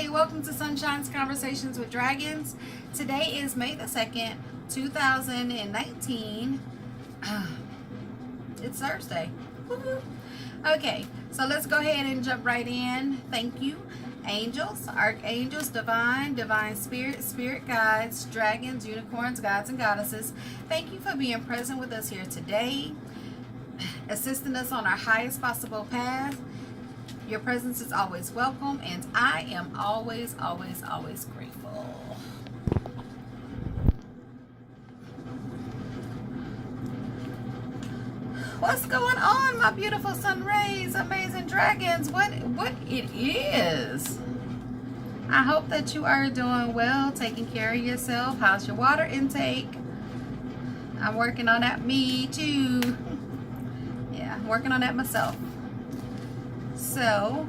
Hi, welcome to Sunshine's Conversations with Dragons. Today is May the 2nd, 2019. It's Thursday. Woo-hoo. Okay, so let's go ahead and jump right in. Thank you. Angels, archangels, divine spirit, spirit guides, dragons, unicorns, gods, and goddesses. Thank you for being present with us here today, assisting us on our highest possible path. Your presence is always welcome, and I am always grateful. What's going on, my beautiful sun rays, amazing dragons? What it is? I hope that you are doing well, taking care of yourself. How's your water intake? I'm working on that, me too. Yeah, I'm working on that myself. So,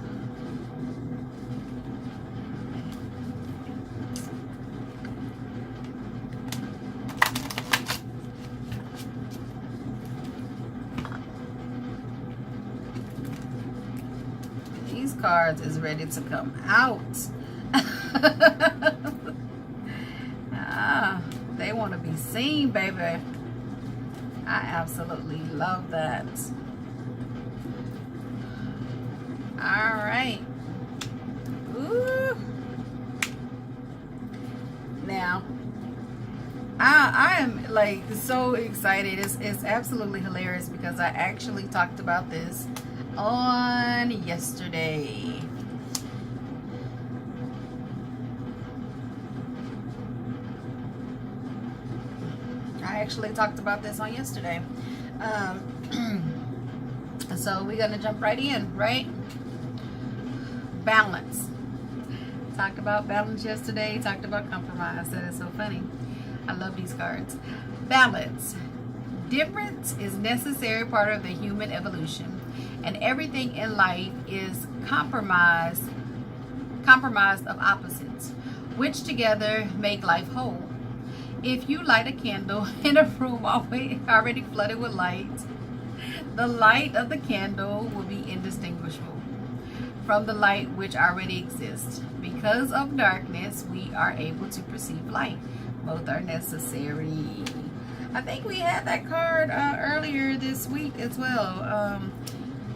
these cards is ready to come out. They want to be seen, baby. I absolutely love that. All right. Ooh. Now, I am like so excited. It's absolutely hilarious because I actually talked about this on yesterday. So we're gonna jump right in, right? Balance. Talked about balance yesterday, talked about compromise. That is so funny. I love these cards. Balance. Difference is necessary part of the human evolution, and everything in life is compromised of opposites, which together make life whole. If you light a candle in a room already flooded with light, the light of the candle will be indistinguishable from the light which already exists. Because of darkness, we are able to perceive light. Both are necessary. I think we had that card earlier this week as well.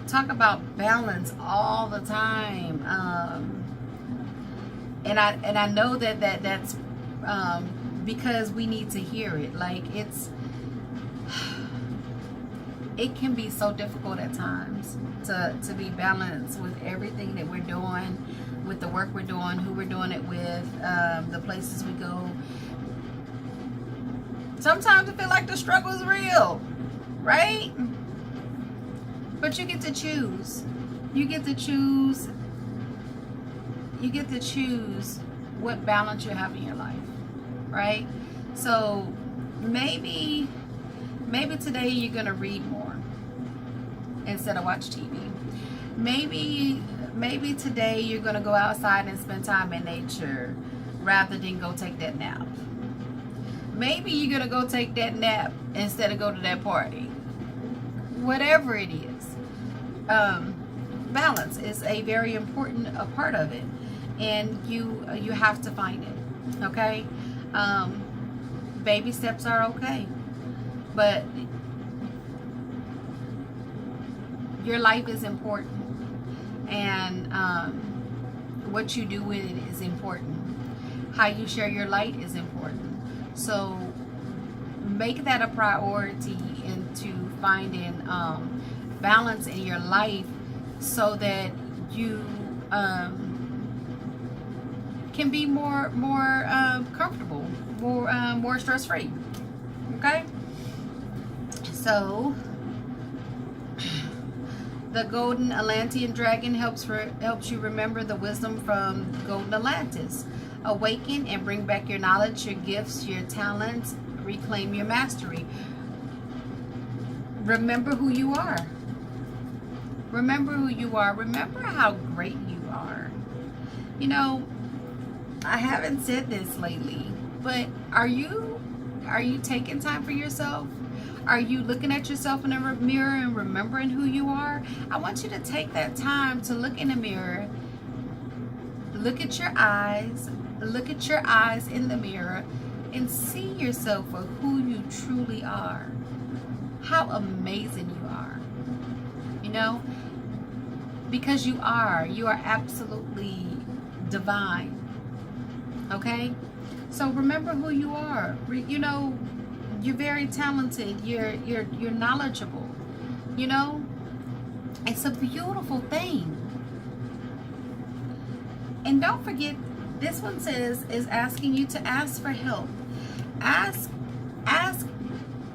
Talk about balance all the time. And I know that's because we need to hear it. Like it can be so difficult at times to be balanced with everything that we're doing, with the work we're doing, who we're doing it with, the places we go. Sometimes I feel like the struggle is real, right? But you get to choose. You get to choose what balance you have in your life, right? So maybe today you're gonna read more instead of watch TV. Maybe today you're gonna go outside and spend time in nature rather than go take that nap. Maybe you're gonna go take that nap instead of go to that party. Whatever it is, balance is a very important part of it, and you have to find it. Okay, baby steps are okay. But your life is important, and what you do with it is important. How you share your light is important. So make that a priority into finding balance in your life, so that you can be more comfortable, more stress-free. Okay. So, the Golden Atlantean Dragon helps you remember the wisdom from Golden Atlantis. Awaken and bring back your knowledge, your gifts, your talents. Reclaim your mastery. Remember who you are. Remember who you are. Remember how great you are. You know, I haven't said this lately, but are you taking time for yourself? Are you looking at yourself in the mirror and remembering who you are? I want you to take that time to look in the mirror, look at your eyes. Look at your eyes in the mirror and see yourself for who you truly are. How amazing you are. You know? Because you are absolutely divine. Okay? So remember who you are. You know, you're very talented. You're knowledgeable. You know? It's a beautiful thing. And don't forget, this one says, is asking you to ask for help. Ask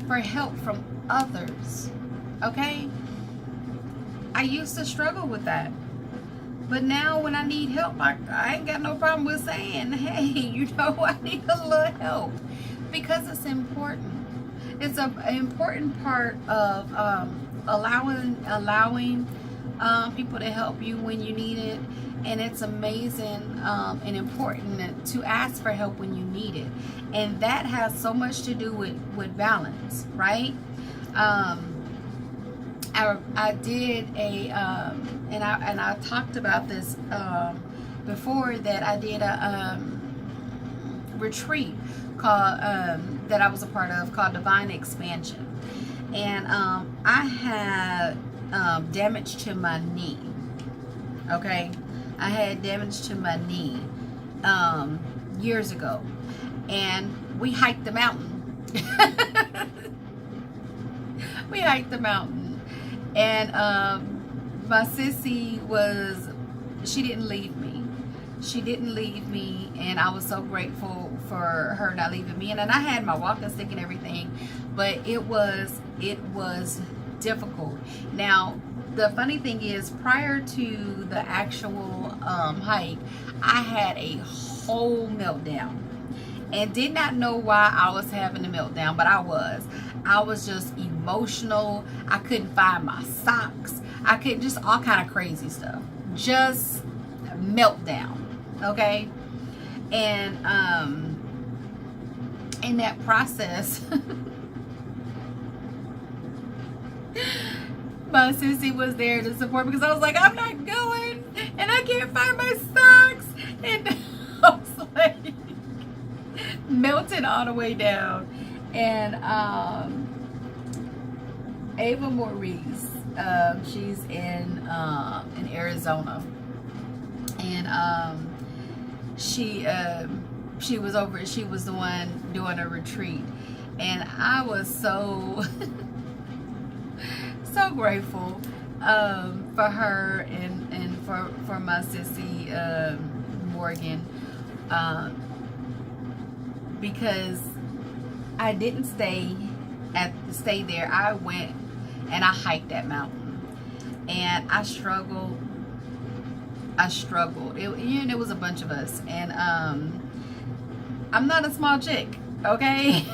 for help from others. Okay? I used to struggle with that. But now when I need help, I ain't got no problem with saying, hey, you know, I need a little help. Because it's important. It's an important part of allowing people to help you when you need it. And it's amazing and important to ask for help when you need it. And that has so much to do with balance, right? I did a and I talked about this before, that I did a retreat called that I was a part of, called Divine Expansion. And I had damage to my knee. Okay, I had damage to my knee years ago, and we hiked the mountain. We hiked the mountain, and my sissy she didn't leave me. She didn't leave me, and I was so grateful for her not leaving me. And then I had my walking stick and everything, but it was difficult. Now, the funny thing is, prior to the actual hike, I had a whole meltdown and did not know why I was having a meltdown, but I was just emotional. I couldn't find my socks. I couldn't, just all kind of crazy stuff. Just meltdown. Okay? And in that process, my sissy was there to support me, because I was like, I'm not going, and I can't find my socks, and I was like melting all the way down. And Ava Maurice, she's in Arizona, and she was the one doing a retreat, and I was so so grateful for her and for my sissy Morgan, because I didn't stay there. I went and I hiked that mountain, and I struggled. It was a bunch of us, and I'm not a small chick, okay?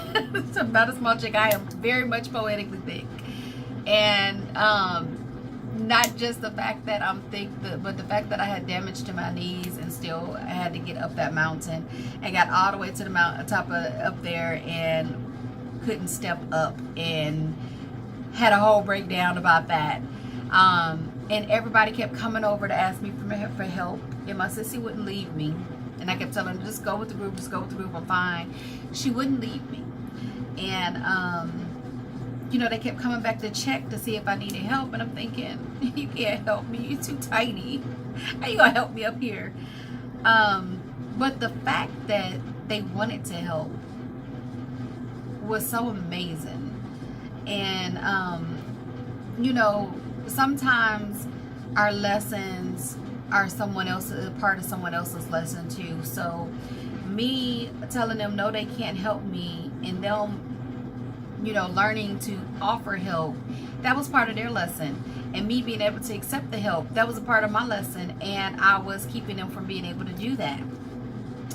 I'm not a small chick. I am very much poetically thick. And not just the fact that I'm thick, but the fact that I had damage to my knees and still had to get up that mountain, and got all the way to the top of up there and couldn't step up, and had a whole breakdown about that. And everybody kept coming over to ask me for help, and my sissy wouldn't leave me. And I kept telling her, just go with the group, I'm fine. She wouldn't leave me. And you know, they kept coming back to check to see if I needed help, and I'm thinking, you can't help me, you're too tiny. How you gonna help me up here? But the fact that they wanted to help was so amazing. And you know, sometimes our lessons are part of someone else's lesson too. So me telling them no, they can't help me, and them, you know, learning to offer help, that was part of their lesson. And me being able to accept the help, that was a part of my lesson, and I was keeping them from being able to do that.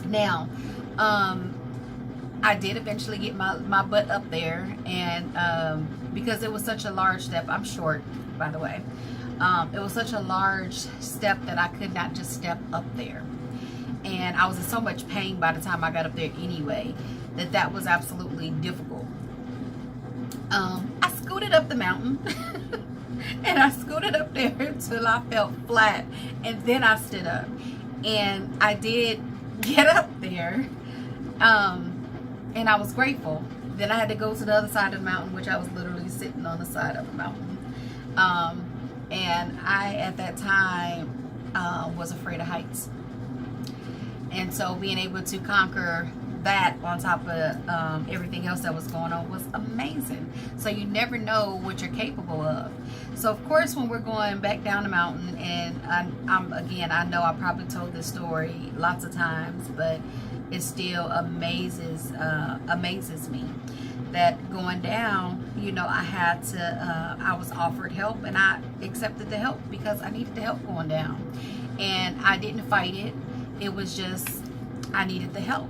Now, I did eventually get my butt up there, and because it was such a large step, I'm short, by the way. It was such a large step that I could not just step up there. And I was in so much pain by the time I got up there anyway, that was absolutely difficult. I scooted up the mountain and I scooted up there until I felt flat, and then I stood up. And I did get up there, and I was grateful. Then I had to go to the other side of the mountain, which I was literally sitting on the side of the mountain. And I, at that time, was afraid of heights. And so being able to conquer that on top of everything else that was going on was amazing. So you never know what you're capable of. So of course, when we're going back down the mountain, and again, I know I probably told this story lots of times, but it still amazes me that going down, you know, I had to, I was offered help, and I accepted the help because I needed the help going down. And I didn't fight it. It was just, I needed the help.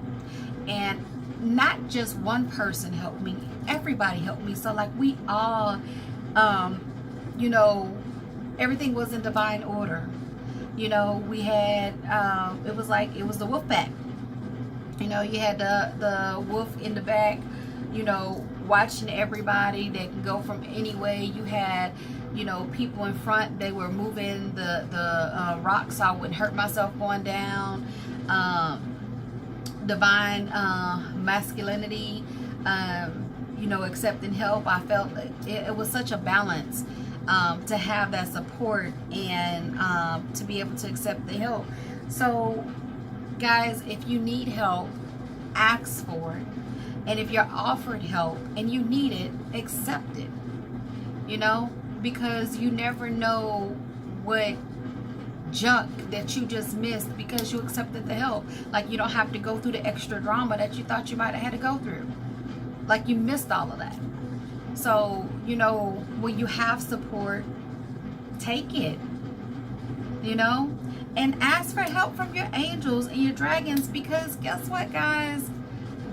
And not just one person helped me, everybody helped me. So like we all, you know, everything was in divine order. You know, we had, it was the wolf pack. You know, you had the wolf in the back, you know, watching everybody that can go from any way. You had, you know, people in front, they were moving the rocks so I wouldn't hurt myself going down. Divine masculinity, you know, accepting help. I felt it was such a balance to have that support and to be able to accept the help. So guys, if you need help, ask for it. And if you're offered help and you need it, accept it. You know, because you never know what junk that you just missed because you accepted the help. Like, you don't have to go through the extra drama that you thought you might have had to go through. Like, you missed all of that. So, you know, when you have support, take it, you know, and ask for help from your angels and your dragons, because guess what, guys?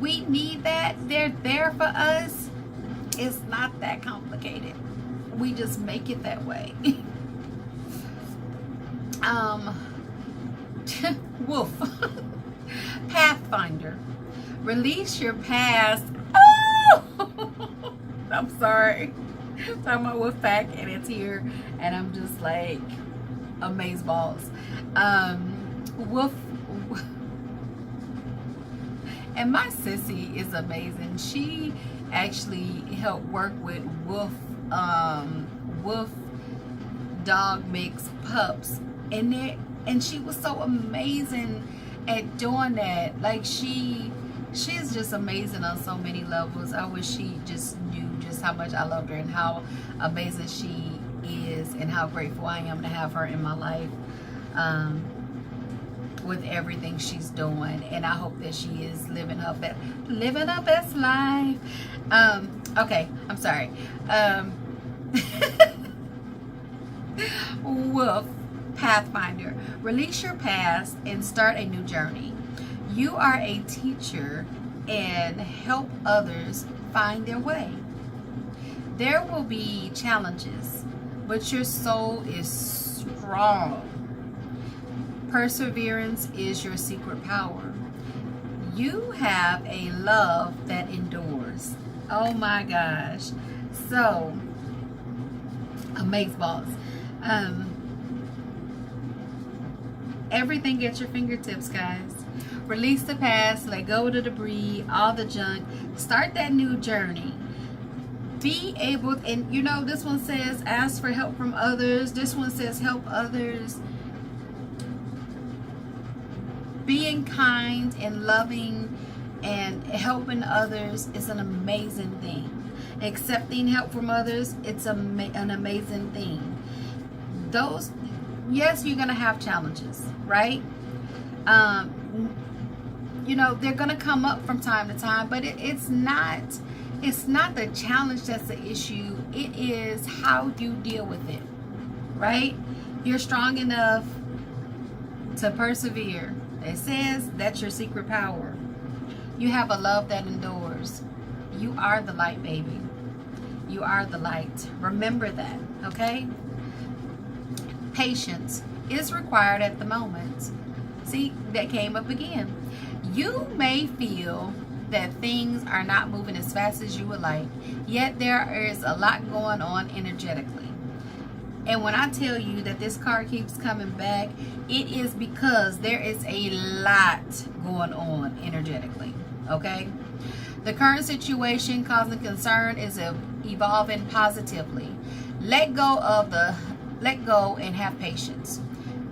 We need that. They're there for us. It's not that complicated. We just make it that way. Wolf. Pathfinder. Release your past. Oh! I'm sorry. I'm talking about wolf pack, and it's here, and I'm just like amazeballs. Wolf. And my sissy is amazing. She actually helped work with wolf dog mix pups, and she was so amazing at doing that. Like, she's just amazing on so many levels. I wish she just knew just how much I loved her and how amazing she is, and how grateful I am to have her in my life, with everything she's doing. And I hope that she is living her best life. Okay, I'm sorry. Wolf Pathfinder. Release your past and start a new journey. You are a teacher and help others find their way. There will be challenges, but your soul is strong. Perseverance is your secret power. You have a love that endures. Oh my gosh. So, amazeballs. Everything at your fingertips, guys. Release the past, let go of the debris, all the junk. Start that new journey. Be able, and you know, this one says ask for help from others. This one says help others. Being kind and loving and helping others is an amazing thing. Accepting help from others, it's an amazing thing. Yes, you're gonna have challenges, right? You know, they're gonna come up from time to time, but it's not the challenge that's the issue. It is how you deal with it, right? You're strong enough to persevere. It says that's your secret power. You have a love that endures. You are the light, baby. You are the light. Remember that, okay? Patience is required at the moment. See, that came up again. You may feel that things are not moving as fast as you would like, yet there is a lot going on energetically. And when I tell you that this card keeps coming back, it is because there is a lot going on energetically, okay? The current situation causing concern is evolving positively. Let go and have patience.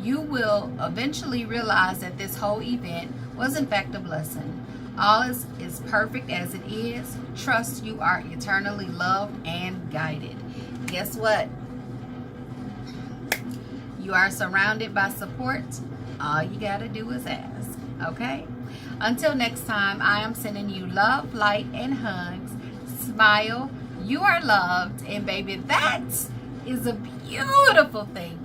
You will eventually realize that this whole event was in fact a blessing. All is perfect as it is. Trust you are eternally loved and guided. Guess what? You are surrounded by support. All you got to do is ask. Okay? Until next time, I am sending you love, light, and hugs. Smile. You are loved. And baby, that is a beautiful thing.